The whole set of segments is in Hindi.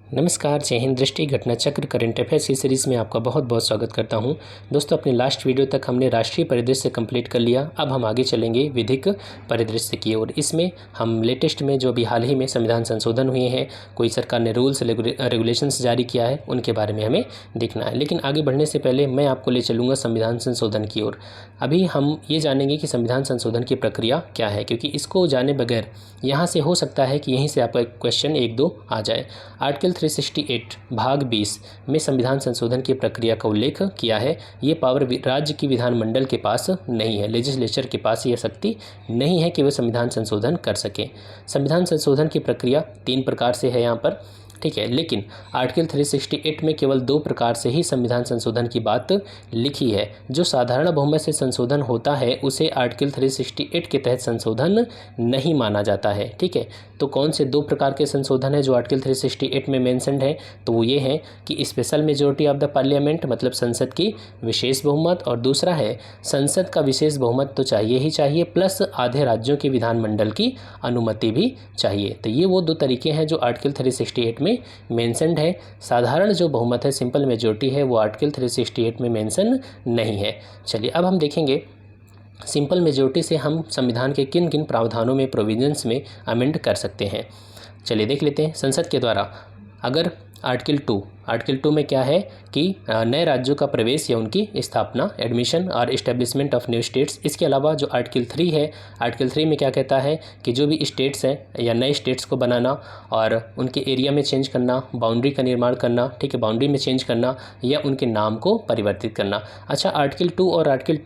नमस्कार, जय हिंद। दृष्टि घटना चक्र करंट अफेयर्स की सीरीज़ में आपका बहुत बहुत स्वागत करता हूं। दोस्तों, अपने लास्ट वीडियो तक हमने राष्ट्रीय परिदृश्य कंप्लीट कर लिया। अब हम आगे चलेंगे विधिक परिदृश्य की ओर। इसमें हम लेटेस्ट में जो अभी हाल ही में संविधान संशोधन हुए हैं, कोई सरकार ने रूल्स रेगुलेशंस जारी किया है, उनके बारे में हमें देखना है। लेकिन आगे बढ़ने से पहले मैं आपको ले चलूँगा संविधान संशोधन की ओर। अभी हम ये जानेंगे कि संविधान संशोधन की प्रक्रिया क्या है, क्योंकि इसको जाने बगैर यहाँ से हो सकता है कि यहीं से आपका क्वेश्चन 1-2 आ जाए। आर्टिकल 368 भाग 20 में संविधान संशोधन की प्रक्रिया का उल्लेख किया है। ये पावर राज्य की विधानमंडल के पास नहीं है, लेजिस्लेचर के पास ये शक्ति नहीं है कि वह संविधान संशोधन कर सके। संविधान संशोधन की प्रक्रिया 3 प्रकार से है यहाँ पर, ठीक है। लेकिन आर्टिकल 368 में केवल 2 प्रकार से ही संविधान संशोधन की बात लिखी है। जो साधारण बहुमत से संशोधन होता है उसे आर्टिकल 368 के तहत संशोधन नहीं माना जाता है, ठीक है। तो कौन से 2 प्रकार के संशोधन है जो आर्टिकल 368 में मेंशन्ड है? तो वो ये है कि special majority of the parliament, मतलब संसद की विशेष बहुमत, और दूसरा है संसद का विशेष बहुमत तो चाहिए ही चाहिए, प्लस आधे राज्यों के विधानमंडल की अनुमति भी चाहिए। तो ये वो 2 तरीके हैं जो आर्टिकल 368 में मेंशन्ड है। साधारण जो बहुमत है, सिंपल मेजॉरिटी है, वो आर्टिकल 368 में मेंशन नहीं है। चलिए अब हम देखेंगे सिंपल मेजॉरिटी से हम संविधान के किन किन प्रावधानों में, प्रोविजंस में अमेंड कर सकते हैं। चलिए देख लेते हैं। संसद के द्वारा अगर आर्टिकल 2 में क्या है कि नए राज्यों का प्रवेश या उनकी स्थापना, एडमिशन और इस्टेब्लिशमेंट ऑफ न्यू स्टेट्स। इसके अलावा जो आर्टिकल 3 है, आर्टिकल 3 में क्या कहता है कि जो भी स्टेट्स हैं या नए स्टेट्स को बनाना और उनके एरिया में चेंज करना, बाउंड्री का निर्माण करना, ठीक है, बाउंड्री में चेंज करना या उनके नाम को परिवर्तित करना। अच्छा, आर्टिकल 2 और आर्टिकल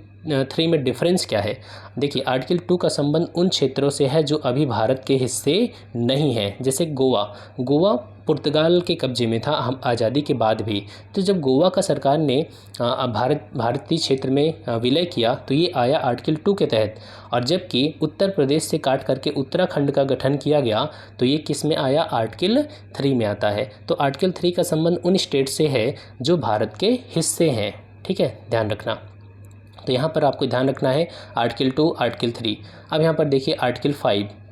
3 में डिफरेंस क्या है? देखिए, आर्टिकल 2 का संबंध उन क्षेत्रों से है जो अभी भारत के हिस्से नहीं हैं। जैसे गोवा पुर्तगाल के कब्जे में था हम आज़ादी के बाद भी। तो जब गोवा का सरकार ने भारतीय क्षेत्र में विलय किया तो ये आया आर्टिकल 2 के तहत। और जबकि उत्तर प्रदेश से काट करके उत्तराखंड का गठन किया गया तो ये किस में आया? आर्टिकल 3 में आता है। तो आर्टिकल 3 का संबंध उन स्टेट से है जो भारत के हिस्से हैं, ठीक है, ध्यान रखना। तो यहाँ पर आपको ध्यान रखना है आर्टिकल 2, आर्टिकल 3। अब यहाँ पर देखिए आर्टिकल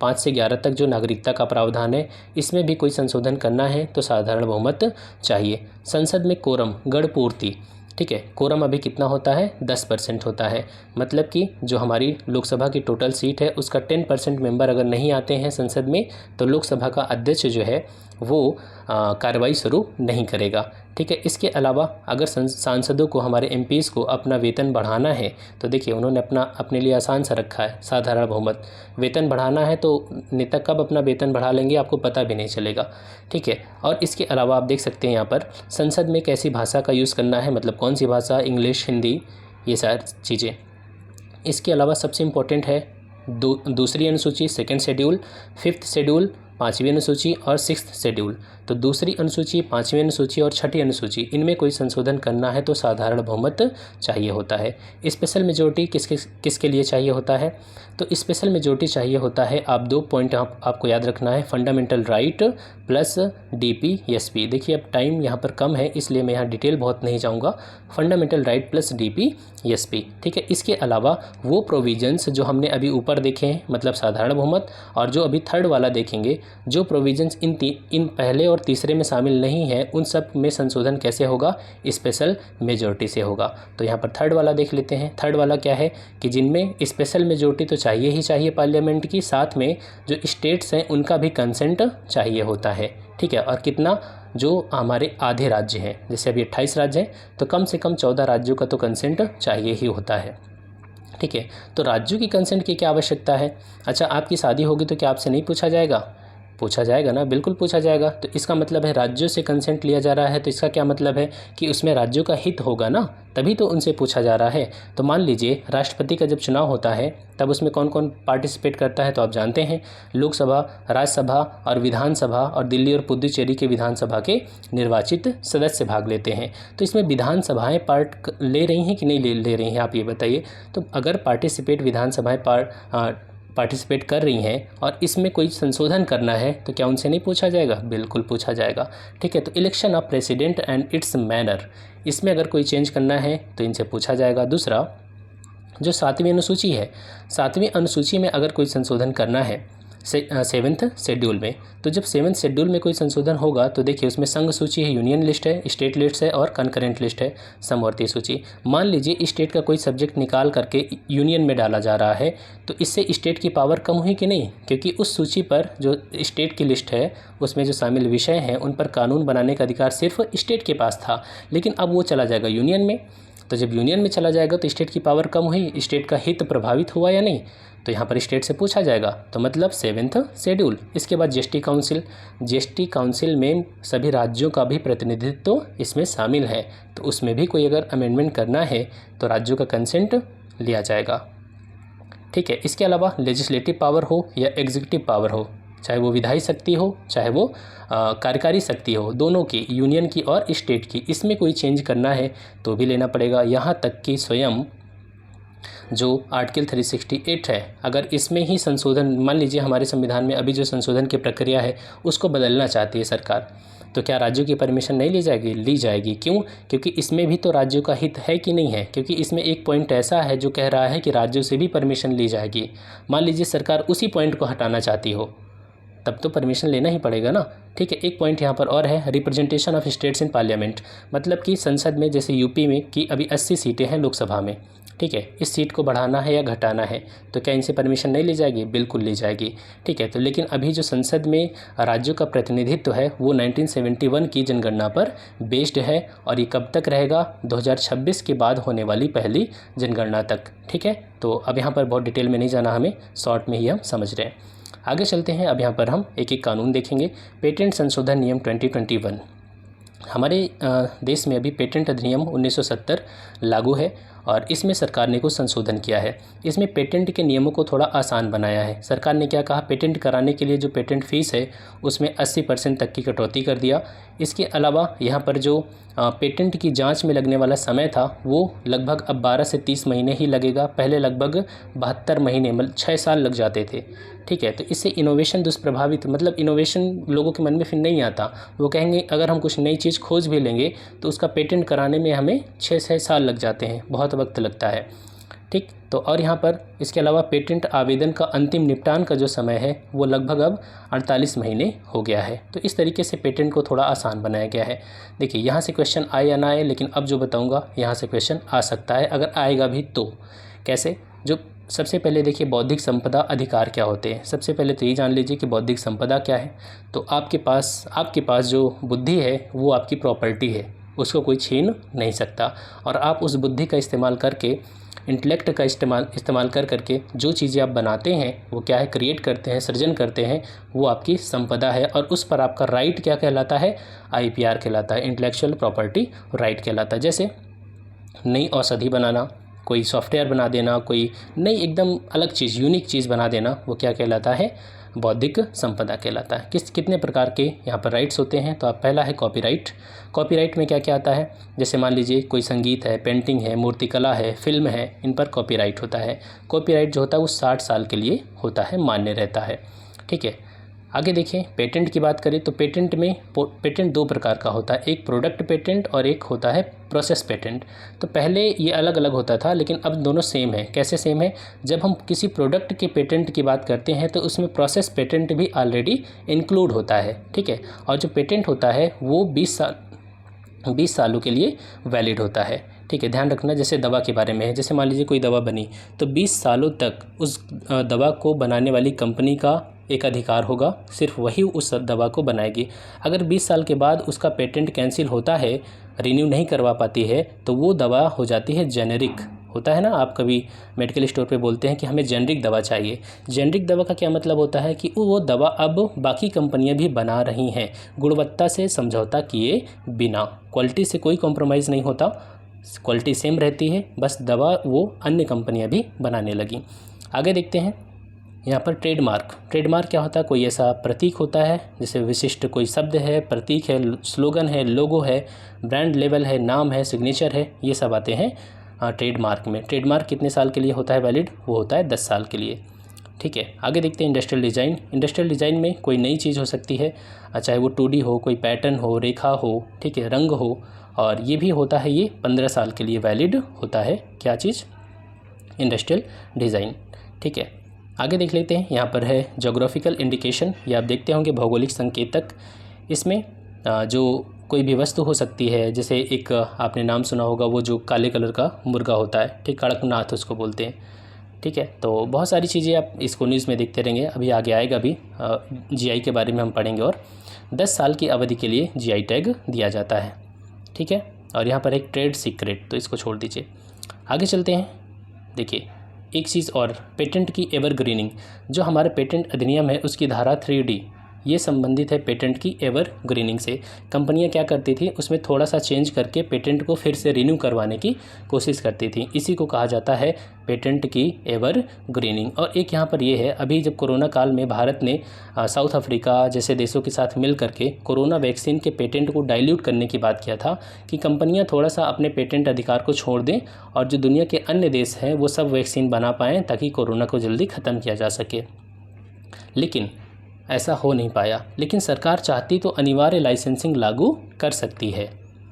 5 से 11 तक जो नागरिकता का प्रावधान है, इसमें भी कोई संशोधन करना है तो साधारण बहुमत चाहिए। संसद में कोरम, गण पूर्ति, ठीक है, कोरम अभी कितना होता है? 10% होता है। मतलब कि जो हमारी लोकसभा की टोटल सीट है उसका 10% मेंबर अगर नहीं आते हैं संसद में तो लोकसभा का अध्यक्ष जो है वो कार्रवाई शुरू नहीं करेगा, ठीक है। इसके अलावा अगर सांसदों को, हमारे एमपीज़ को अपना वेतन बढ़ाना है तो देखिए उन्होंने अपने लिए आसान सा रखा है, साधारण बहुमत। वेतन बढ़ाना है तो नेता कब अपना वेतन बढ़ा लेंगे आपको पता भी नहीं चलेगा, ठीक है। और इसके अलावा आप देख सकते हैं यहाँ पर संसद में कैसी भाषा का यूज़ करना है, मतलब कौन सी भाषा, इंग्लिश, हिंदी, ये सारी चीज़ें। इसके अलावा सबसे इम्पोर्टेंट है दूसरी अनुसूची, 2nd शेड्यूल, 5th शेड्यूल, 5वीं अनुसूची और 6th शेड्यूल। तो दूसरी अनुसूची, 5वीं अनुसूची और 6ठी अनुसूची, इनमें कोई संशोधन करना है तो साधारण बहुमत चाहिए होता है। स्पेशल मेजॉरिटी किसके लिए चाहिए होता है? तो स्पेशल मेजॉरिटी चाहिए होता है, आप 2 पॉइंट आपको याद रखना है, फंडामेंटल राइट प्लस DPSP। देखिए अब टाइम यहाँ पर कम है इसलिए मैं यहाँ डिटेल बहुत नहीं जाऊँगा। फंडामेंटल राइट प्लस DPSP, ठीक है। इसके अलावा वो प्रोविजंस जो हमने अभी ऊपर देखे हैं, मतलब साधारण बहुमत, और जो अभी 3rd वाला देखेंगे, जो प्रोविजंस इन पहले और तीसरे में शामिल नहीं है उन सब में संशोधन कैसे होगा? स्पेशल मेजॉरिटी से होगा। तो यहाँ पर 3rd वाला देख लेते हैं। 3rd वाला क्या है कि जिनमें स्पेशल मेजॉरिटी तो चाहिए ही चाहिए पार्लियामेंट की, साथ में जो स्टेट्स हैं उनका भी कंसेंट चाहिए होता है, ठीक है। और कितना? जो हमारे आधे राज्य हैं, जैसे अभी 28 राज्य हैं तो कम से कम 14 राज्यों का तो कंसेंट चाहिए ही होता है, ठीक है। तो राज्यों की कंसेंट की क्या आवश्यकता है? अच्छा, आपकी शादी होगी तो क्या आपसे नहीं पूछा जाएगा? पूछा जाएगा ना, बिल्कुल पूछा जाएगा। तो इसका मतलब है राज्यों से कंसेंट लिया जा रहा है, तो इसका क्या मतलब है कि उसमें राज्यों का हित होगा ना, तभी तो उनसे पूछा जा रहा है। तो मान लीजिए राष्ट्रपति का जब चुनाव होता है तब उसमें कौन कौन पार्टिसिपेट करता है? तो आप जानते हैं, लोकसभा, राज्यसभा और विधानसभा, और दिल्ली और पुडुचेरी के विधानसभा के निर्वाचित सदस्य भाग लेते हैं। तो इसमें विधानसभाएं पार्ट ले रही हैं कि नहीं ले रही हैं, आप ये बताइए। तो अगर विधानसभाएं पार्टिसिपेट कर रही हैं और इसमें कोई संशोधन करना है तो क्या उनसे नहीं पूछा जाएगा? बिल्कुल पूछा जाएगा, ठीक है। तो election of president and it's manner, इसमें अगर कोई चेंज करना है तो इनसे पूछा जाएगा। दूसरा, जो 7वीं अनुसूची है, 7वीं अनुसूची में अगर कोई संशोधन करना है सेवन्थ शेड्यूल में। तो जब 7वें शेड्यूल में कोई संशोधन होगा तो देखिए उसमें संघ सूची है, यूनियन लिस्ट है, स्टेट लिस्ट है और कंकरेंट लिस्ट है, समवर्ती सूची। मान लीजिए स्टेट का कोई सब्जेक्ट निकाल करके यूनियन में डाला जा रहा है तो इससे स्टेट की पावर कम हुई कि नहीं, क्योंकि उस सूची पर जो स्टेट की लिस्ट है उसमें जो शामिल विषय हैं उन पर कानून बनाने का अधिकार सिर्फ स्टेट के पास था, लेकिन अब वो चला जाएगा यूनियन में। तो जब यूनियन में चला जाएगा तो स्टेट की पावर कम हुई, स्टेट का हित प्रभावित हुआ या नहीं, तो यहाँ पर स्टेट से पूछा जाएगा। तो मतलब 7वें शेड्यूल। इसके बाद जीएसटी काउंसिल। जीएसटी काउंसिल में सभी राज्यों का भी प्रतिनिधित्व तो इसमें शामिल है, तो उसमें भी कोई अगर अमेंडमेंट करना है तो राज्यों का कंसेंट लिया जाएगा। ठीक है, इसके अलावा लेजिस्लेटिव पावर हो या एग्जीक्यूटिव पावर हो, चाहे वो विधायी शक्ति हो चाहे वो कार्यकारी शक्ति हो, दोनों की, यूनियन की और स्टेट की, इसमें कोई चेंज करना है तो भी लेना पड़ेगा। यहाँ तक कि स्वयं जो आर्टिकल 368 है, अगर इसमें ही संशोधन, मान लीजिए हमारे संविधान में अभी जो संशोधन की प्रक्रिया है उसको बदलना चाहती है सरकार, तो क्या राज्यों की परमिशन नहीं ली जाएगी? ली जाएगी। क्यों? क्योंकि इसमें भी तो राज्यों का हित है कि नहीं है, क्योंकि इसमें एक पॉइंट ऐसा है जो कह रहा है कि राज्यों से भी परमिशन ली जाएगी। मान लीजिए सरकार उसी पॉइंट को हटाना चाहती हो, तब तो परमिशन लेना ही पड़ेगा ना। ठीक है, एक पॉइंट यहाँ पर और है, representation of states in parliament. मतलब कि संसद में, जैसे यूपी में कि अभी 80 सीटें हैं लोकसभा में, ठीक है, इस सीट को बढ़ाना है या घटाना है, तो क्या इनसे परमिशन नहीं ली जाएगी? बिल्कुल ली जाएगी। ठीक है, तो लेकिन अभी जो संसद में राज्यों का प्रतिनिधित्व है वो 1971 की जनगणना पर बेस्ड है, और ये कब तक रहेगा? 2026 के बाद होने वाली पहली जनगणना तक। ठीक है, तो अब यहाँ पर बहुत डिटेल में नहीं जाना, हमें शॉर्ट में ही हम समझ रहे हैं। आगे चलते हैं। अब यहाँ पर हम एक एक कानून देखेंगे। पेटेंट संशोधन नियम 2021। हमारे देश में अभी पेटेंट अधिनियम 1970 लागू है और इसमें सरकार ने कुछ संशोधन किया है। इसमें पेटेंट के नियमों को थोड़ा आसान बनाया है। सरकार ने क्या कहा? पेटेंट कराने के लिए जो पेटेंट फ़ीस है उसमें 80% तक की कटौती कर दिया। इसके अलावा यहाँ पर जो पेटेंट की जांच में लगने वाला समय था वो लगभग अब 12 से 30 महीने ही लगेगा। पहले लगभग 72 महीने, मतलब 6 साल लग जाते थे। ठीक है, तो इससे इनोवेशन दुष्प्रभावित, मतलब इनोवेशन लोगों के मन में फिर नहीं आता। वो कहेंगे अगर हम कुछ नई चीज़ खोज भी लेंगे तो उसका पेटेंट कराने में हमें 6 साल लग जाते हैं, बहुत वक्त लगता है। ठीक, तो और यहाँ पर इसके अलावा पेटेंट आवेदन का अंतिम निपटान का जो समय है वो लगभग अब 48 महीने हो गया है। तो इस तरीके से पेटेंट को थोड़ा आसान बनाया गया है। देखिए यहाँ से क्वेश्चन आए या ना आए, लेकिन अब जो बताऊँगा यहाँ से क्वेश्चन आ सकता है, अगर आएगा भी तो। कैसे? जो सबसे पहले देखिए बौद्धिक संपदा अधिकार क्या होते हैं। सबसे पहले तो ये जान लीजिए कि बौद्धिक संपदा क्या है। तो आपके पास जो बुद्धि है वो आपकी प्रॉपर्टी है, उसको कोई छीन नहीं सकता, और आप उस बुद्धि का इस्तेमाल करके, इंटेलेक्ट का इस्तेमाल करके जो चीज़ें आप बनाते हैं वो क्या है? क्रिएट करते हैं, सृजन करते हैं, वो आपकी संपदा है। और उस पर आपका राइट क्या कहलाता है? IPR कहलाता है, इंटेलेक्चुअल प्रॉपर्टी राइट कहलाता है। जैसे नई औषधि बनाना, कोई सॉफ्टवेयर बना देना, कोई नई एकदम अलग चीज़, यूनिक चीज़ बना देना, वो क्या कहलाता है? बौद्धिक संपदा कहलाता है। कितने प्रकार के यहाँ पर राइट्स होते हैं? तो आप पहला है कॉपीराइट। कॉपीराइट में क्या क्या आता है? जैसे मान लीजिए कोई संगीत है, पेंटिंग है, मूर्तिकला है, फिल्म है, इन पर कॉपीराइट होता है। कॉपीराइट जो होता है वो 60 साल के लिए होता है, मान्य रहता है। ठीक है, आगे देखिए पेटेंट की बात करें तो पेटेंट 2 प्रकार का होता है, एक प्रोडक्ट पेटेंट और एक होता है प्रोसेस पेटेंट। तो पहले ये अलग अलग होता था, लेकिन अब दोनों सेम है। कैसे सेम है? जब हम किसी प्रोडक्ट के पेटेंट की बात करते हैं तो उसमें प्रोसेस पेटेंट भी ऑलरेडी इंक्लूड होता है। ठीक है, और जो पेटेंट होता है वो 20 सालों के लिए वैलिड होता है। ठीक है, ध्यान रखना। जैसे दवा के बारे में है, जैसे मान लीजिए कोई दवा बनी तो 20 सालों तक उस दवा को बनाने वाली कंपनी का एक अधिकार होगा, सिर्फ वही उस दवा को बनाएगी। अगर 20 साल के बाद उसका पेटेंट कैंसिल होता है, रिन्यू नहीं करवा पाती है, तो वो दवा हो जाती है जेनेरिक। होता है ना, आप कभी मेडिकल स्टोर पे बोलते हैं कि हमें जेनेरिक दवा चाहिए। जेनेरिक दवा का क्या मतलब होता है? कि वो दवा अब बाकी कंपनियां भी बना रही हैं, गुणवत्ता से समझौता किए बिना। क्वालिटी से कोई कॉम्प्रोमाइज़ नहीं होता, क्वालिटी सेम रहती है, बस दवा वो अन्य कंपनियां भी बनाने लगी। आगे देखते हैं यहाँ पर ट्रेडमार्क। ट्रेडमार्क क्या होता है? कोई ऐसा प्रतीक होता है, जैसे विशिष्ट कोई शब्द है, प्रतीक है, स्लोगन है, लोगो है, ब्रांड लेबल है, नाम है, सिग्नेचर है, ये सब आते हैं ट्रेडमार्क में। ट्रेडमार्क कितने साल के लिए होता है वैलिड? वो होता है 10 साल के लिए। ठीक है, आगे देखते हैं इंडस्ट्रियल डिज़ाइन। इंडस्ट्रियल डिज़ाइन में कोई नई चीज़ हो सकती है, चाहे वो 2D हो, कोई पैटर्न हो, रेखा हो, ठीक है, रंग हो, और ये भी होता है, ये 15 साल के लिए वैलिड होता है। क्या चीज़? Industrial design. ठीक है, आगे देख लेते हैं, यहाँ पर है जोग्राफिकल इंडिकेशन, ये आप देखते होंगे भौगोलिक संकेतक। इसमें जो कोई भी वस्तु हो सकती है, जैसे एक आपने नाम सुना होगा वो जो काले कलर का मुर्गा होता है, ठीक, कड़कनाथ उसको बोलते हैं, ठीक है। तो बहुत सारी चीज़ें आप इसको न्यूज़ में देखते रहेंगे, अभी आगे आएगा भी जीआई के बारे में हम पढ़ेंगे। और 10 साल की अवधि के लिए जीआई टैग दिया जाता है, ठीक है। और यहाँ पर एक ट्रेड सीक्रेट, तो इसको छोड़ दीजिए, आगे चलते हैं। देखिए एक चीज़ और, पेटेंट की एवरग्रीनिंग, जो हमारे पेटेंट अधिनियम है उसकी धारा 3D ये संबंधित है पेटेंट की एवरग्रीनिंग से। कंपनियां क्या करती थी, उसमें थोड़ा सा चेंज करके पेटेंट को फिर से रिन्यू करवाने की कोशिश करती थी, इसी को कहा जाता है पेटेंट की एवरग्रीनिंग। और एक यहाँ पर ये है, अभी जब कोरोना काल में भारत ने साउथ अफ्रीका जैसे देशों के साथ मिल करके कोरोना वैक्सीन के पेटेंट को डाइल्यूट करने की बात किया था कि कंपनियाँ थोड़ा सा अपने पेटेंट अधिकार को छोड़ दें और जो दुनिया के अन्य देश हैं वो सब वैक्सीन बना पाएँ ताकि कोरोना को जल्दी ख़त्म किया जा सके। लेकिन ऐसा हो नहीं पाया, लेकिन सरकार चाहती तो अनिवार्य लाइसेंसिंग लागू कर सकती है,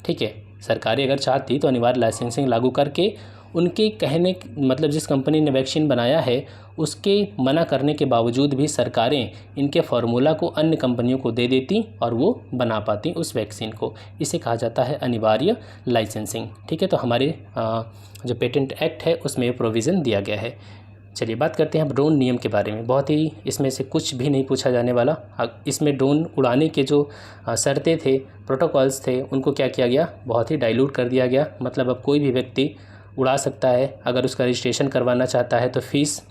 ठीक है। सरकारें अगर चाहती तो अनिवार्य लाइसेंसिंग लागू करके उनके कहने मतलब जिस कंपनी ने वैक्सीन बनाया है उसके मना करने के बावजूद भी सरकारें इनके फार्मूला को अन्य कंपनियों को दे देती और वो बना पाती उस वैक्सीन को। इसे कहा जाता है अनिवार्य लाइसेंसिंग, ठीक है। तो हमारे जो पेटेंट एक्ट है उसमें ये प्रोविज़न दिया गया है। चलिए बात करते हैं अब ड्रोन नियम के बारे में। बहुत ही इसमें से कुछ भी नहीं पूछा जाने वाला। इसमें ड्रोन उड़ाने के जो शर्तें थे, प्रोटोकॉल्स थे, उनको क्या किया गया, बहुत ही डाइल्यूट कर दिया गया। मतलब अब कोई भी व्यक्ति उड़ा सकता है, अगर उसका रजिस्ट्रेशन करवाना चाहता है तो फ़ीस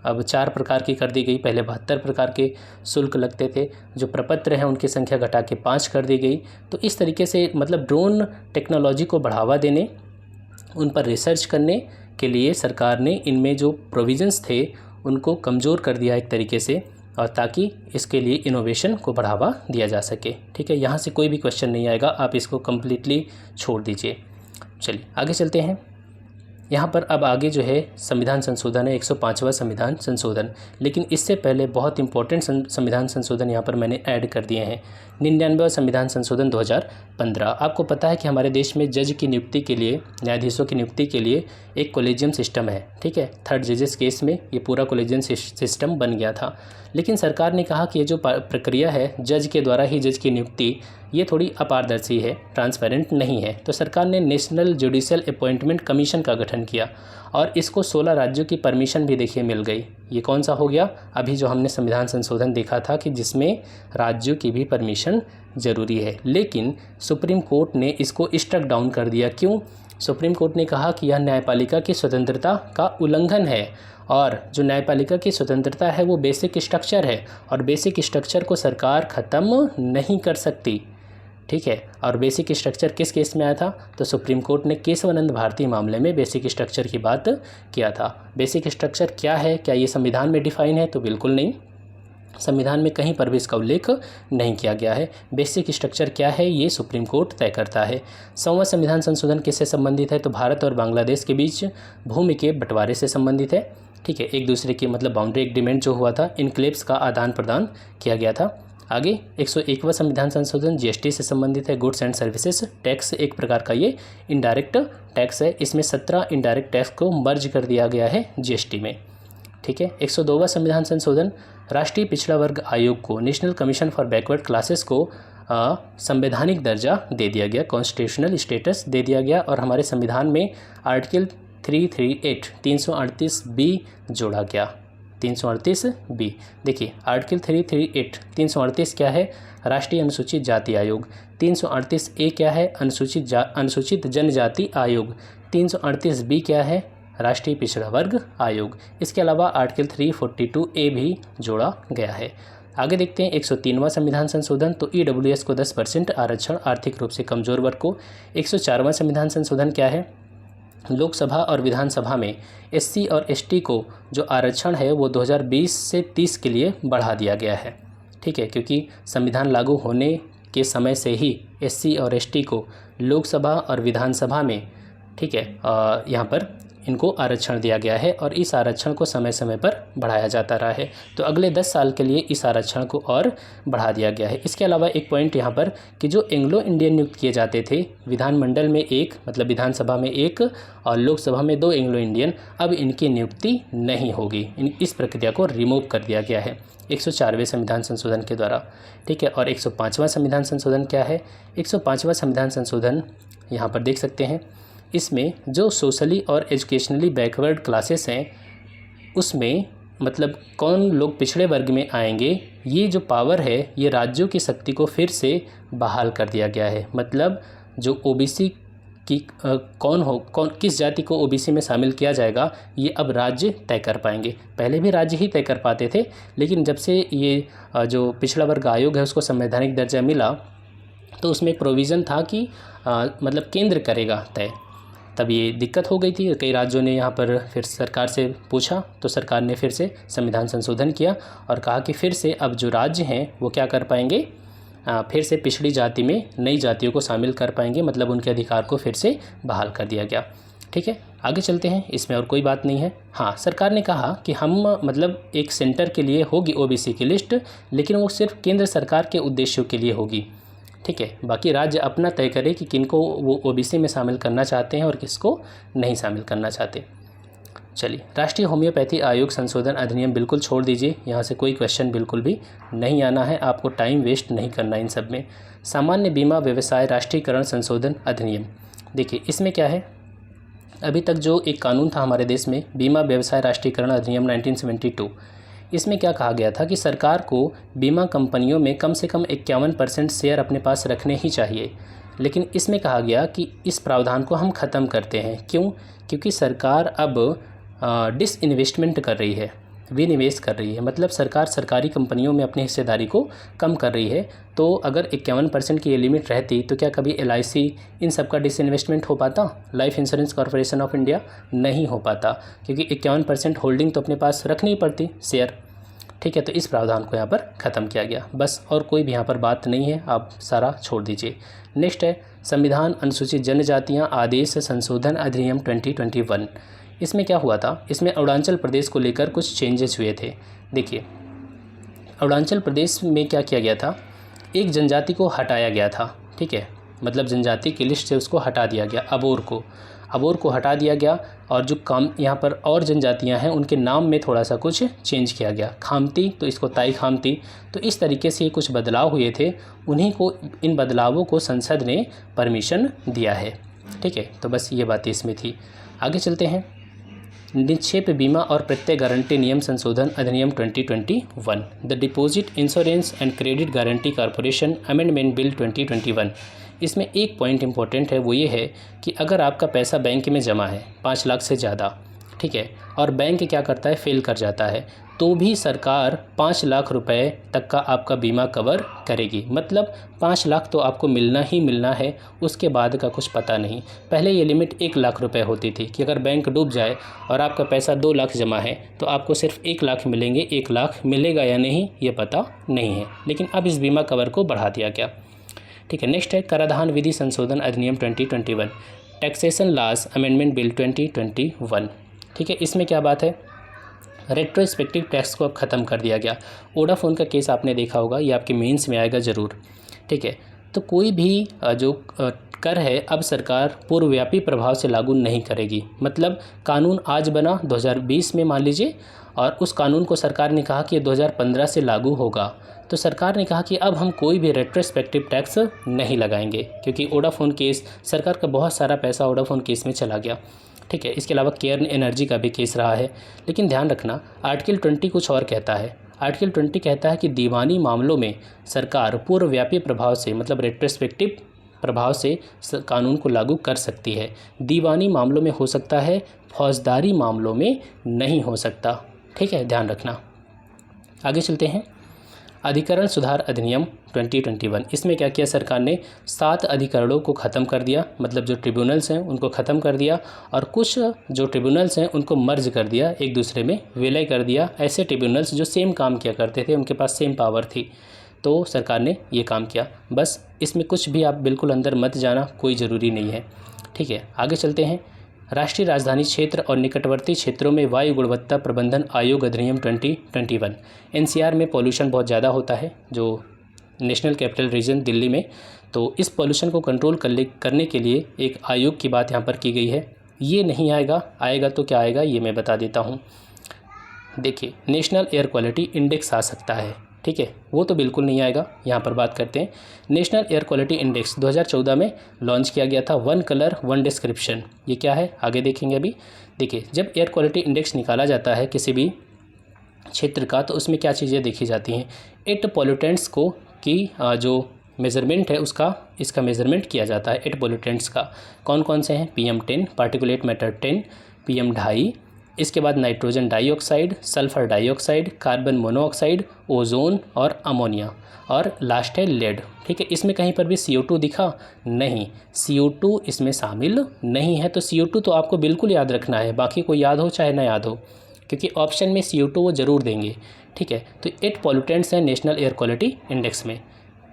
अब 4 प्रकार की कर दी गई। पहले 72 प्रकार के शुल्क लगते थे, जो प्रपत्र हैं उनकी संख्या घटा के 5 कर दी गई। तो इस तरीके से मतलब ड्रोन टेक्नोलॉजी को बढ़ावा देने, उन पर रिसर्च करने के लिए सरकार ने इनमें जो प्रोविज़न्स थे उनको कमज़ोर कर दिया एक तरीके से, और ताकि इसके लिए इनोवेशन को बढ़ावा दिया जा सके, ठीक है। यहाँ से कोई भी क्वेश्चन नहीं आएगा, आप इसको कम्प्लीटली छोड़ दीजिए। चलिए आगे चलते हैं। यहाँ पर अब आगे जो है संविधान संशोधन है, 105वां संविधान संशोधन। लेकिन इससे पहले बहुत इंपॉर्टेंट संविधान संशोधन यहाँ पर मैंने ऐड कर दिए हैं। 99वां संविधान संशोधन 2015। आपको पता है कि हमारे देश में जज की नियुक्ति के लिए, न्यायाधीशों की नियुक्ति के लिए एक कॉलेजियम सिस्टम है, ठीक है। 3rd जजेस केस में ये पूरा कॉलेजियम सिस्टम बन गया था। लेकिन सरकार ने कहा कि ये जो प्रक्रिया है जज के द्वारा ही जज की नियुक्ति, ये थोड़ी अपारदर्शी है, ट्रांसपेरेंट नहीं है। तो सरकार ने नेशनल जुडिशियल अपॉइंटमेंट कमीशन का गठन किया और इसको 16 राज्यों की परमिशन भी देखिए मिल गई। ये कौन सा हो गया, अभी जो हमने संविधान संशोधन देखा था कि जिसमें राज्यों की भी परमिशन ज़रूरी है। लेकिन सुप्रीम कोर्ट ने इसको स्ट्रक डाउन कर दिया। क्यों? सुप्रीम कोर्ट ने कहा कि यह न्यायपालिका की स्वतंत्रता का उल्लंघन है, और जो न्यायपालिका की स्वतंत्रता है वो बेसिक स्ट्रक्चर है, और बेसिक स्ट्रक्चर को सरकार ख़त्म नहीं कर सकती, ठीक है। और बेसिक स्ट्रक्चर किस केस में आया था, तो सुप्रीम कोर्ट ने केशवानंद भारती मामले में बेसिक स्ट्रक्चर की बात किया था। बेसिक स्ट्रक्चर क्या है, क्या ये संविधान में डिफाइन है, तो बिल्कुल नहीं, संविधान में कहीं पर भी इसका उल्लेख नहीं किया गया है। बेसिक स्ट्रक्चर क्या है ये सुप्रीम कोर्ट तय करता है। 100वां संविधान संशोधन किससे संबंधित है, तो भारत और बांग्लादेश के बीच भूमि के बंटवारे से संबंधित है, ठीक है। एक दूसरे की मतलब बाउंड्री एग्रीमेंट जो हुआ था, इनक्लेव्स का आदान प्रदान किया गया था। आगे 101वां संविधान संशोधन जीएसटी से संबंधित है, गुड्स एंड सर्विसेज टैक्स एक प्रकार का ये इनडायरेक्ट टैक्स है। इसमें 17 इनडायरेक्ट टैक्स को मर्ज कर दिया गया है जीएसटी में, ठीक है। 102वां संविधान संशोधन, राष्ट्रीय पिछड़ा वर्ग आयोग को, national commission for backward classes को संवैधानिक दर्जा दे दिया गया, कॉन्स्टिट्यूशनल स्टेटस दे दिया गया। और हमारे संविधान में आर्टिकल 338 बी जोड़ा गया, 338 बी। देखिए आर्टिकल 338 क्या है, राष्ट्रीय अनुसूचित जाति आयोग। 338 ए क्या है, अनुसूचित जनजाति आयोग। 338 बी क्या है, राष्ट्रीय पिछड़ा वर्ग आयोग। इसके अलावा आर्टिकल 342 ए भी जोड़ा गया है। आगे देखते हैं 103वां संविधान संशोधन, तो ईडब्ल्यूएस को 10% आरक्षण, आर्थिक रूप से कमज़ोर वर्ग को। 104वां संविधान संशोधन क्या है, लोकसभा और विधानसभा में एससी और एसटी को जो आरक्षण है वो 2020 से 30 के लिए बढ़ा दिया गया है, ठीक है। क्योंकि संविधान लागू होने के समय से ही एससी और एसटी को लोकसभा और विधानसभा में, ठीक है, यहाँ पर इनको आरक्षण दिया गया है और इस आरक्षण को समय समय पर बढ़ाया जाता रहा है। तो अगले 10 साल के लिए इस आरक्षण को और बढ़ा दिया गया है। इसके अलावा एक पॉइंट यहाँ पर कि जो एंग्लो इंडियन नियुक्त किए जाते थे, विधानमंडल में एक मतलब विधानसभा में एक और लोकसभा में 2 एंग्लो इंडियन, अब इनकी नियुक्ति नहीं होगी। इस प्रक्रिया को रिमूव कर दिया गया है 104वें संविधान संशोधन के द्वारा। ठीक है, और 105वां संविधान संशोधन क्या है? 105वां संविधान संशोधन यहाँ पर देख सकते हैं। इसमें जो सोशली और एजुकेशनली बैकवर्ड क्लासेस हैं, उसमें मतलब कौन लोग पिछड़े वर्ग में आएंगे, ये जो पावर है ये राज्यों की शक्ति को फिर से बहाल कर दिया गया है। मतलब जो ओबीसी की कौन किस जाति को ओबीसी में शामिल किया जाएगा, ये अब राज्य तय कर पाएंगे। पहले भी राज्य ही तय कर पाते थे, लेकिन जब से ये जो पिछड़ा वर्ग आयोग है उसको संवैधानिक दर्जा मिला, तो उसमें एक प्रोविज़न था कि मतलब केंद्र करेगा तय। तब ये दिक्कत हो गई थी। कई राज्यों ने यहाँ पर फिर सरकार से पूछा, तो सरकार ने फिर से संविधान संशोधन किया और कहा कि फिर से अब जो राज्य हैं वो क्या कर पाएंगे, फिर से पिछड़ी जाति में नई जातियों को शामिल कर पाएंगे। मतलब उनके अधिकार को फिर से बहाल कर दिया गया। ठीक है, आगे चलते हैं। इसमें और कोई बात नहीं है। हाँ, सरकार ने कहा कि हम मतलब एक सेंटर के लिए होगी ओबीसी की लिस्ट, लेकिन वो सिर्फ केंद्र सरकार के उद्देश्यों के लिए होगी। ठीक है, बाकी राज्य अपना तय करे कि किनको वो ओबीसी में शामिल करना चाहते हैं और किसको नहीं शामिल करना चाहते। चलिए, राष्ट्रीय होम्योपैथी आयोग संशोधन अधिनियम बिल्कुल छोड़ दीजिए, यहाँ से कोई क्वेश्चन बिल्कुल भी नहीं आना है, आपको टाइम वेस्ट नहीं करना इन सब में। सामान्य बीमा व्यवसाय राष्ट्रीयकरण संशोधन अधिनियम, देखिए इसमें क्या है, अभी तक जो एक कानून था हमारे देश में, बीमा व्यवसाय राष्ट्रीयकरण अधिनियम 1972, इसमें क्या कहा गया था कि सरकार को बीमा कंपनियों में कम से कम 51% शेयर अपने पास रखने ही चाहिए। लेकिन इसमें कहा गया कि इस प्रावधान को हम ख़त्म करते हैं। क्यों? क्योंकि सरकार अब डिसइन्वेस्टमेंट कर रही है, विनिवेश कर रही है। मतलब सरकार सरकारी कंपनियों में अपनी हिस्सेदारी को कम कर रही है। तो अगर 51% की ये लिमिट रहती तो क्या कभी LIC इन सब का डिसइन्वेस्टमेंट हो पाता? Life insurance corporation of India नहीं हो पाता, क्योंकि 51% होल्डिंग तो अपने पास रखनी ही पड़ती शेयर। ठीक है, तो इस प्रावधान को यहाँ पर ख़त्म किया गया बस, और कोई भी यहाँ पर बात नहीं है, आप सारा छोड़ दीजिए। नेक्स्ट है संविधान अनुसूचित जनजातियाँ आदेश संशोधन अधिनियम 2021। इसमें क्या हुआ था, इसमें अरुणाचल प्रदेश को लेकर कुछ चेंजेस हुए थे। देखिए, अरुणाचल प्रदेश में क्या किया गया था, एक जनजाति को हटाया गया था। ठीक है, मतलब जनजाति की लिस्ट से उसको हटा दिया गया, अबोर को हटा दिया गया। और जो काम यहाँ पर और जनजातियाँ हैं उनके नाम में थोड़ा सा कुछ चेंज किया गया, खामती तो इसको ताई खामती। तो इस तरीके से कुछ बदलाव हुए थे, उन्हीं को, इन बदलावों को संसद ने परमिशन दिया है। ठीक है, तो बस ये बातें इसमें थी। आगे चलते हैं। निक्षेप बीमा और प्रत्यय गारंटी नियम संशोधन अधिनियम 2021, the deposit insurance and credit guarantee corporation amendment bill 2021। इसमें एक पॉइंट इंपॉर्टेंट है, वो ये है कि अगर आपका पैसा बैंक में जमा है 5 लाख से ज़्यादा, ठीक है, और बैंक क्या करता है, फेल कर जाता है, तो भी सरकार 5 लाख रुपए तक का आपका बीमा कवर करेगी। मतलब 5 लाख तो आपको मिलना ही मिलना है, उसके बाद का कुछ पता नहीं। पहले ये लिमिट 1 लाख रुपए होती थी कि अगर बैंक डूब जाए और आपका पैसा 2 लाख जमा है तो आपको सिर्फ 1 लाख मिलेंगे, 1 लाख मिलेगा या नहीं ये पता नहीं है। लेकिन अब इस बीमा कवर को बढ़ा दिया गया। ठीक है, नेक्स्ट है कराधान विधि संशोधन अधिनियम 2021, टैक्सेशन लॉज अमेंडमेंट बिल 2021। ठीक है, इसमें क्या बात है, रेट्रोस्पेक्टिव टैक्स को अब ख़त्म कर दिया गया। वोडाफोन का केस आपने देखा होगा, ये आपके मेंस में आएगा ज़रूर। ठीक है, तो कोई भी जो कर है अब सरकार पूर्वव्यापी प्रभाव से लागू नहीं करेगी। मतलब कानून आज बना 2020 में मान लीजिए, और उस कानून को सरकार ने कहा कि 2015 से लागू होगा, तो सरकार ने कहा कि अब हम कोई भी रेट्रोस्पेक्टिव टैक्स नहीं लगाएंगे, क्योंकि वोडाफोन केस, सरकार का बहुत सारा पैसा वोडाफोन केस में चला गया। ठीक है, इसके अलावा केयर एनर्जी का भी केस रहा है। लेकिन ध्यान रखना, आर्टिकल 20 कुछ और कहता है। आर्टिकल 20 कहता है कि दीवानी मामलों में सरकार पूर्वव्यापी प्रभाव से, मतलब रेट्रोस्पेक्टिव प्रभाव से कानून को लागू कर सकती है। दीवानी मामलों में हो सकता है, फौजदारी मामलों में नहीं हो सकता। ठीक है, ध्यान रखना। आगे चलते हैं। अधिकरण सुधार अधिनियम 2021, इसमें क्या किया सरकार ने, 7 अधिकरणों को ख़त्म कर दिया। मतलब जो ट्रिब्यूनल्स हैं उनको ख़त्म कर दिया, और कुछ जो ट्रिब्यूनल्स हैं उनको मर्ज कर दिया, एक दूसरे में विलय कर दिया। ऐसे ट्रिब्यूनल्स जो सेम काम किया करते थे, उनके पास सेम पावर थी, तो सरकार ने ये काम किया। बस इसमें कुछ भी आप बिल्कुल अंदर मत जाना, कोई ज़रूरी नहीं है। ठीक है, आगे चलते हैं। राष्ट्रीय राजधानी क्षेत्र और निकटवर्ती क्षेत्रों में वायु गुणवत्ता प्रबंधन आयोग अधिनियम 2021। एनसीआर में पॉल्यूशन बहुत ज़्यादा होता है, जो नेशनल कैपिटल रीजन दिल्ली में, तो इस पॉल्यूशन को कंट्रोल करने के लिए एक आयोग की बात यहाँ पर की गई है। ये नहीं आएगा तो क्या आएगा ये मैं बता देता हूँ। देखिए, नेशनल एयर क्वालिटी इंडेक्स आ सकता है, ठीक है, वो तो बिल्कुल नहीं आएगा। यहाँ पर बात करते हैं, नेशनल एयर क्वालिटी इंडेक्स 2014 में लॉन्च किया गया था। वन कलर वन डिस्क्रिप्शन, ये क्या है आगे देखेंगे। अभी देखिए, जब एयर क्वालिटी इंडेक्स निकाला जाता है किसी भी क्षेत्र का, तो उसमें क्या चीज़ें देखी जाती हैं। 8 पॉल्यूटेंट्स को की जो मेज़रमेंट है इसका मेज़रमेंट किया जाता है। 8 पॉल्यूटेंट्स का कौन कौन से हैं, PM10, पार्टिकुलेट मैटर 10, PM2.5, इसके बाद nitrogen dioxide, sulphur dioxide, carbon monoxide, ozone और अमोनिया, और लास्ट है लेड। ठीक है, इसमें कहीं पर भी CO2 दिखा नहीं, CO2 इसमें शामिल नहीं है। तो CO2 तो आपको बिल्कुल याद रखना है, बाकी कोई याद हो चाहे ना याद हो, क्योंकि ऑप्शन में CO2 वो ज़रूर देंगे। ठीक है, तो 8 पॉल्यूटेंट्स हैं नेशनल एयर क्वालिटी इंडेक्स में,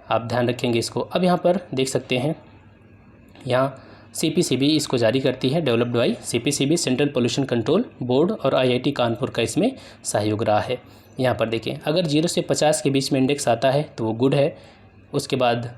आप ध्यान रखेंगे इसको। अब यहाँ पर देख सकते हैं, यहाँ CPCB इसको जारी करती है, developed by CPCB central pollution control board, और IIT कानपुर का इसमें सहयोग रहा है। यहाँ पर देखें, अगर 0 से 50 के बीच में इंडेक्स आता है तो वो गुड है, उसके बाद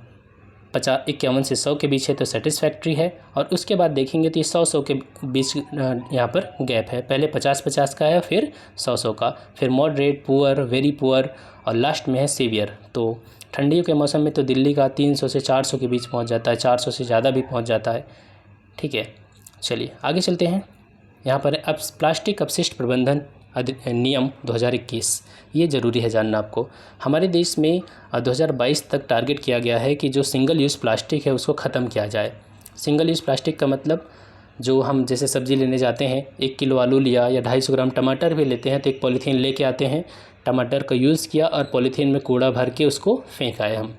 51 से 100 के बीच है तो सेटिस्फैक्ट्री है, और उसके बाद देखेंगे तो ये 100 के बीच यहाँ पर गैप है। पहले 50 का है, फिर 100 का, फिर मॉडरेट, पुअर, वेरी पुअर, और लास्ट में है सीवियर। तो ठंडियों के मौसम में तो दिल्ली का 300 से 400 के बीच पहुँच जाता है, 400 से ज़्यादा भी पहुँच जाता है। ठीक है, चलिए आगे चलते हैं। यहाँ पर अब प्लास्टिक अपशिष्ट प्रबंधन नियम 2021, ये ज़रूरी है जानना आपको। हमारे देश में 2022 तक टारगेट किया गया है कि जो सिंगल यूज़ प्लास्टिक है उसको ख़त्म किया जाए। सिंगल यूज़ प्लास्टिक का मतलब, जो हम जैसे सब्ज़ी लेने जाते हैं, 1 किलो आलू लिया या 250 ग्राम टमाटर भी लेते हैं, तो एक पॉलीथीन लेके आते हैं, टमाटर का यूज़ किया और पॉलीथीन में कूड़ा भर के उसको फेंक आए हम।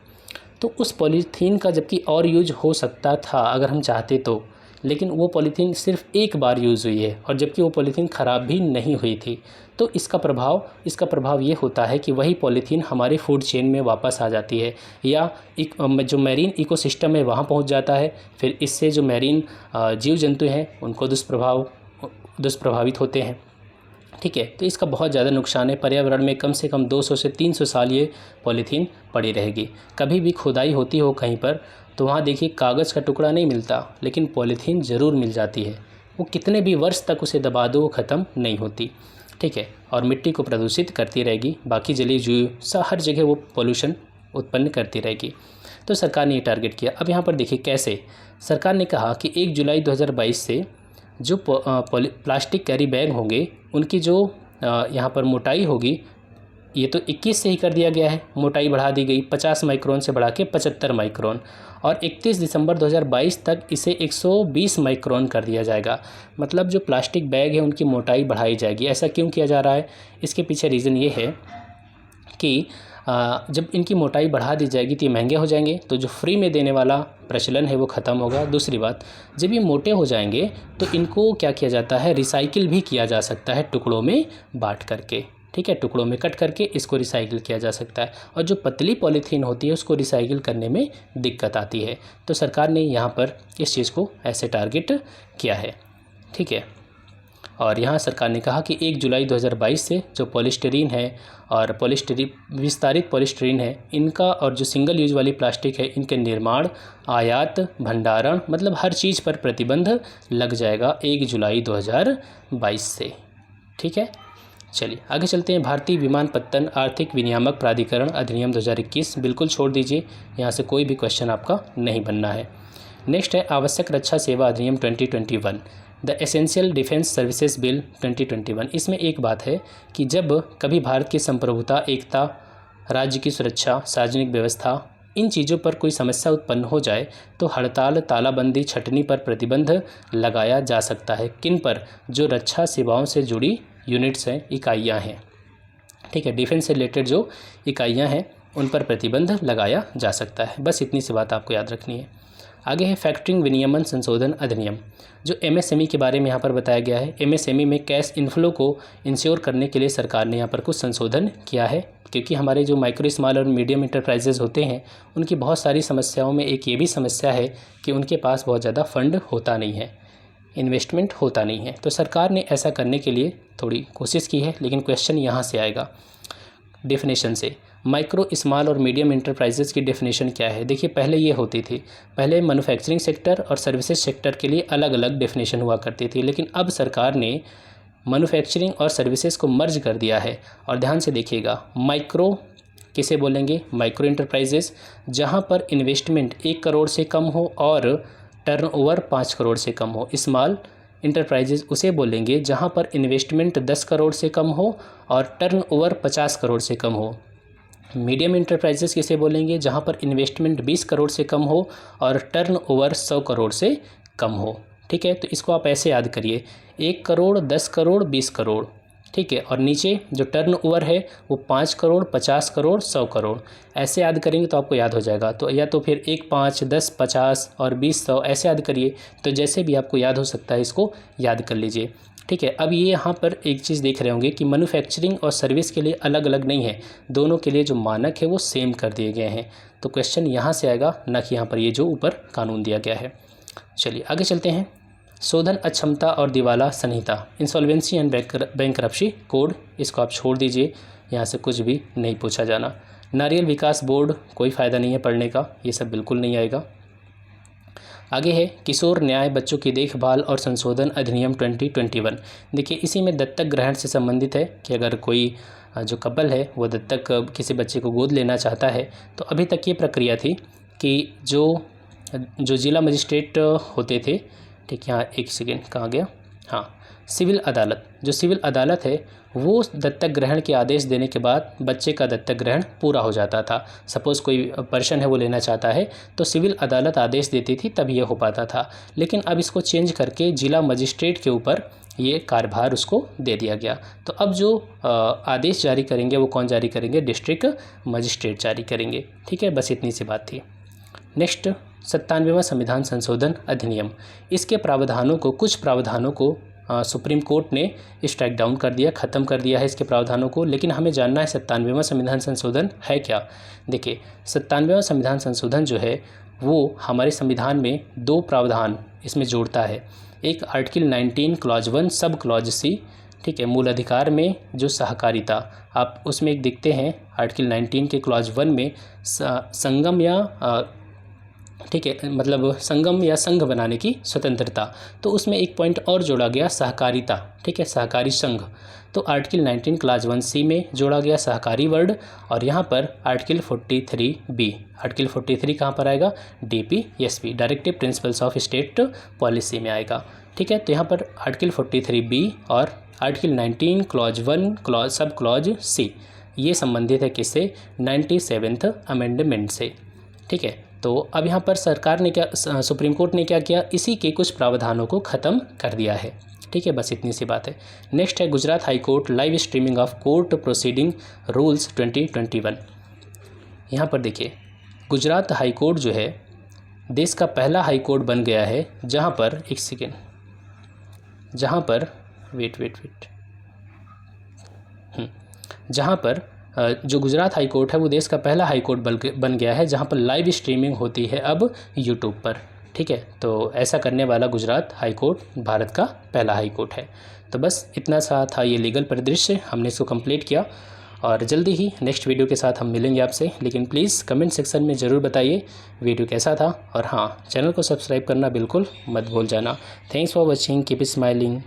तो उस पॉलीथीन का जबकि और यूज हो सकता था अगर हम चाहते तो, लेकिन वो पॉलीथीन सिर्फ एक बार यूज़ हुई है, और जबकि वो पॉलीथीन ख़राब भी नहीं हुई थी। तो इसका प्रभाव ये होता है कि वही पॉलीथीन हमारे फूड चेन में वापस आ जाती है, या जो मैरीन इकोसिस्टम है वहाँ पहुँच जाता है। फिर इससे जो मैरीन जीव जंतु हैं उनको दुष्प्रभावित होते हैं। ठीक है, तो इसका बहुत ज़्यादा नुकसान है। पर्यावरण में कम से कम 200 से 300 साल ये पॉलीथीन पड़ी रहेगी। कभी भी खुदाई होती हो कहीं पर, तो वहाँ देखिए कागज़ का टुकड़ा नहीं मिलता, लेकिन पॉलीथीन ज़रूर मिल जाती है। वो कितने भी वर्ष तक उसे दबा दो, वो ख़त्म नहीं होती। ठीक है, और मिट्टी को प्रदूषित करती रहेगी, बाकी जलीय जीव हर जगह वो पोल्यूशन उत्पन्न करती रहेगी। तो सरकार ने ये टारगेट किया। अब यहाँ पर देखिए कैसे सरकार ने कहा कि 1 जुलाई 2022 से जो प्लास्टिक कैरी बैग होंगे उनकी जो यहाँ पर मोटाई होगी, ये तो 21 से ही कर दिया गया है, मोटाई बढ़ा दी गई 50 माइक्रोन से बढ़ा के 75 माइक्रोन, और 31 दिसंबर 2022 तक इसे 120 माइक्रोन कर दिया जाएगा। मतलब जो प्लास्टिक बैग है उनकी मोटाई बढ़ाई जाएगी। ऐसा क्यों किया जा रहा है, इसके पीछे रीज़न ये है कि जब इनकी मोटाई बढ़ा दी जाएगी तो ये महंगे हो जाएंगे, तो जो फ्री में देने वाला प्रचलन है वो ख़त्म होगा। दूसरी बात, जब ये मोटे हो जाएंगे तो इनको क्या किया जाता है, रिसाइकिल भी किया जा सकता है टुकड़ों में बांट करके। ठीक है, टुकड़ों में कट करके इसको रिसाइकिल किया जा सकता है, और जो पतली पॉलीथीन होती है उसको रिसाइकिल करने में दिक्कत आती है। तो सरकार ने यहाँ पर इस चीज़ को ऐसे टारगेट किया है। ठीक है, और यहाँ सरकार ने कहा कि 1 जुलाई 2022 से जो पॉलीस्टीरीन है और विस्तारित पॉलीस्टीरीन है, इनका और जो सिंगल यूज वाली प्लास्टिक है, इनके निर्माण, आयात, भंडारण, मतलब हर चीज़ पर प्रतिबंध लग जाएगा 1 जुलाई 2022 से। ठीक है, चलिए आगे चलते हैं। भारतीय विमानपत्तन आर्थिक विनियामक प्राधिकरण अधिनियम 2021 बिल्कुल छोड़ दीजिए, यहाँ से कोई भी क्वेश्चन आपका नहीं बनना है। नेक्स्ट है आवश्यक रक्षा सेवा अधिनियम 2021, the essential defence services bill 2021। इसमें एक बात है कि जब कभी भारत की संप्रभुता, एकता, राज्य की सुरक्षा, सार्वजनिक व्यवस्था, इन चीज़ों पर कोई समस्या उत्पन्न हो जाए तो हड़ताल, तालाबंदी, छटनी पर प्रतिबंध लगाया जा सकता है। किन पर, जो रक्षा सेवाओं से जुड़ी यूनिट्स हैं, इकाइयाँ हैं। ठीक है, डिफेंस से रिलेटेड जो इकाइयाँ हैं उन पर प्रतिबंध लगाया जा सकता है। बस इतनी सी बात आपको याद रखनी है। आगे है फैक्टरिंग विनियमन संशोधन अधिनियम, जो MSME के बारे में यहाँ पर बताया गया है। MSME में कैश इनफ्लो को इंश्योर करने के लिए सरकार ने यहाँ पर कुछ संशोधन किया है, क्योंकि हमारे जो माइक्रो, स्मॉल और मीडियम इंटरप्राइजेज होते हैं उनकी बहुत सारी समस्याओं में एक ये भी समस्या है कि उनके पास बहुत ज़्यादा फंड होता नहीं है। इन्वेस्टमेंट होता नहीं है। तो सरकार ने ऐसा करने के लिए थोड़ी कोशिश की है, लेकिन क्वेश्चन यहाँ से आएगा डेफिनेशन से। माइक्रो, स्मॉल और मीडियम इंटरप्राइजेज़ की डेफिनेशन क्या है? देखिए पहले ये होती थी, पहले मैन्युफैक्चरिंग सेक्टर और सर्विसेज सेक्टर के लिए अलग अलग डेफिनेशन हुआ करती थी, लेकिन अब सरकार ने मैन्युफैक्चरिंग और सर्विसेज को मर्ज कर दिया है। और ध्यान से देखिएगा, माइक्रो किसे बोलेंगे? माइक्रो इंटरप्राइजेज़, जहाँ पर इन्वेस्टमेंट 1 करोड़ से कम हो और टर्नओवर 5 करोड़ से कम हो। स्मॉल इंटरप्राइजेज़ उसे बोलेंगे जहाँ पर इन्वेस्टमेंट 10 करोड़ से कम हो और टर्नओवर 50 करोड़ से कम हो। मीडियम इंटरप्राइजेज़ किसे बोलेंगे? जहाँ पर इन्वेस्टमेंट 20 करोड़ से कम हो और टर्नओवर 100 करोड़ से कम हो। ठीक है, तो इसको आप ऐसे याद करिए, 1 करोड़, 10 करोड़, 20 करोड़। ठीक है, और नीचे जो टर्नओवर है वो 5 करोड़, 50 करोड़, 100 करोड़। ऐसे याद करेंगे तो आपको याद हो जाएगा। तो या तो फिर 1, 5, 10, 50 और 20, 100 ऐसे याद करिए। तो जैसे भी आपको याद हो सकता है इसको याद कर लीजिए। ठीक है, अब ये यहाँ पर एक चीज़ देख रहे होंगे कि मैन्युफैक्चरिंग और सर्विस के लिए अलग अलग नहीं है, दोनों के लिए जो मानक है वो सेम कर दिए गए हैं। तो क्वेश्चन यहाँ से आएगा, ना कि यहाँ पर ये जो ऊपर कानून दिया गया है। चलिए आगे चलते हैं। शोधन अक्षमता और दिवाला संहिता, इंसॉल्वेंसी एंड बैंकरप्सी कोड, इसको आप छोड़ दीजिए, यहाँ से कुछ भी नहीं पूछा जाना। नारियल विकास बोर्ड, कोई फ़ायदा नहीं है पढ़ने का, ये सब बिल्कुल नहीं आएगा। आगे है किशोर न्याय बच्चों की देखभाल और संशोधन अधिनियम 2021। देखिए इसी में दत्तक ग्रहण से संबंधित है कि अगर कोई जो कपल है वो दत्तक किसी बच्चे को गोद लेना चाहता है, तो अभी तक ये प्रक्रिया थी कि जो जिला मजिस्ट्रेट होते थे, ठीक, यहाँ एक सेकेंड कहाँ गया, हाँ, सिविल अदालत, जो सिविल अदालत है वो दत्तक ग्रहण के आदेश देने के बाद बच्चे का दत्तक ग्रहण पूरा हो जाता था। सपोज़ कोई पर्सन है वो लेना चाहता है तो सिविल अदालत आदेश देती थी, तब ये हो पाता था। लेकिन अब इसको चेंज करके जिला मजिस्ट्रेट के ऊपर ये कार्यभार उसको दे दिया गया। तो अब जो आदेश जारी करेंगे वो कौन जारी करेंगे? डिस्ट्रिक्ट मजिस्ट्रेट जारी करेंगे। ठीक है, बस इतनी सी बात थी। नेक्स्ट 97वां संविधान संशोधन अधिनियम, इसके प्रावधानों को, कुछ प्रावधानों को सुप्रीम कोर्ट ने स्ट्राइक डाउन कर दिया, ख़त्म कर दिया है इसके प्रावधानों को। लेकिन हमें जानना है 97वां संविधान संशोधन है क्या। देखिए 97वां संविधान संशोधन जो है वो हमारे संविधान में 2 प्रावधान इसमें जोड़ता है। एक article 19 clause 1 sub clause C, ठीक है, मूल अधिकार में जो सहकारिता, आप उसमें एक देखते हैं आर्टिकल 19 के क्लॉज 1 में संगम या ठीक है, मतलब संगम या संघ बनाने की स्वतंत्रता। तो उसमें एक पॉइंट और जोड़ा गया, सहकारिता। ठीक है, सहकारी संघ। तो आर्टिकल 19 क्लॉज 1 सी में जोड़ा गया सहकारी वर्ड, और यहाँ पर आर्टिकल 43 बी, आर्टिकल 43 कहाँ पर आएगा? DPSP, directive principles of state policy में आएगा। ठीक है, तो यहाँ पर आर्टिकल 43 बी और article 19 clause 1 sub clause C, ये संबंधित है किससे? 97th अमेंडमेंट से। ठीक है, तो अब यहाँ पर सरकार ने क्या, सुप्रीम कोर्ट ने क्या किया? इसी के कुछ प्रावधानों को ख़त्म कर दिया है। ठीक है, बस इतनी सी बात है। नेक्स्ट है Gujarat high court live streaming of court proceeding rules 2021। यहाँ पर देखिए गुजरात हाई कोर्ट जो है देश का पहला हाई कोर्ट बन गया है, जहाँ पर एक सेकेंड, जहाँ पर जहाँ पर जो गुजरात हाई कोर्ट है वो देश का पहला हाई कोर्ट बन गया है, जहाँ पर लाइव स्ट्रीमिंग होती है अब यूट्यूब पर। ठीक है, तो ऐसा करने वाला गुजरात हाई कोर्ट भारत का पहला हाई कोर्ट है। तो बस इतना सा था ये लीगल परिदृश्य, हमने इसको कंप्लीट किया और जल्दी ही नेक्स्ट वीडियो के साथ हम मिलेंगे आपसे। लेकिन प्लीज़ कमेंट सेक्शन में ज़रूर बताइए वीडियो कैसा था, और हाँ, चैनल को सब्सक्राइब करना बिल्कुल मत भूल जाना। Thanks for watching, keep smiling.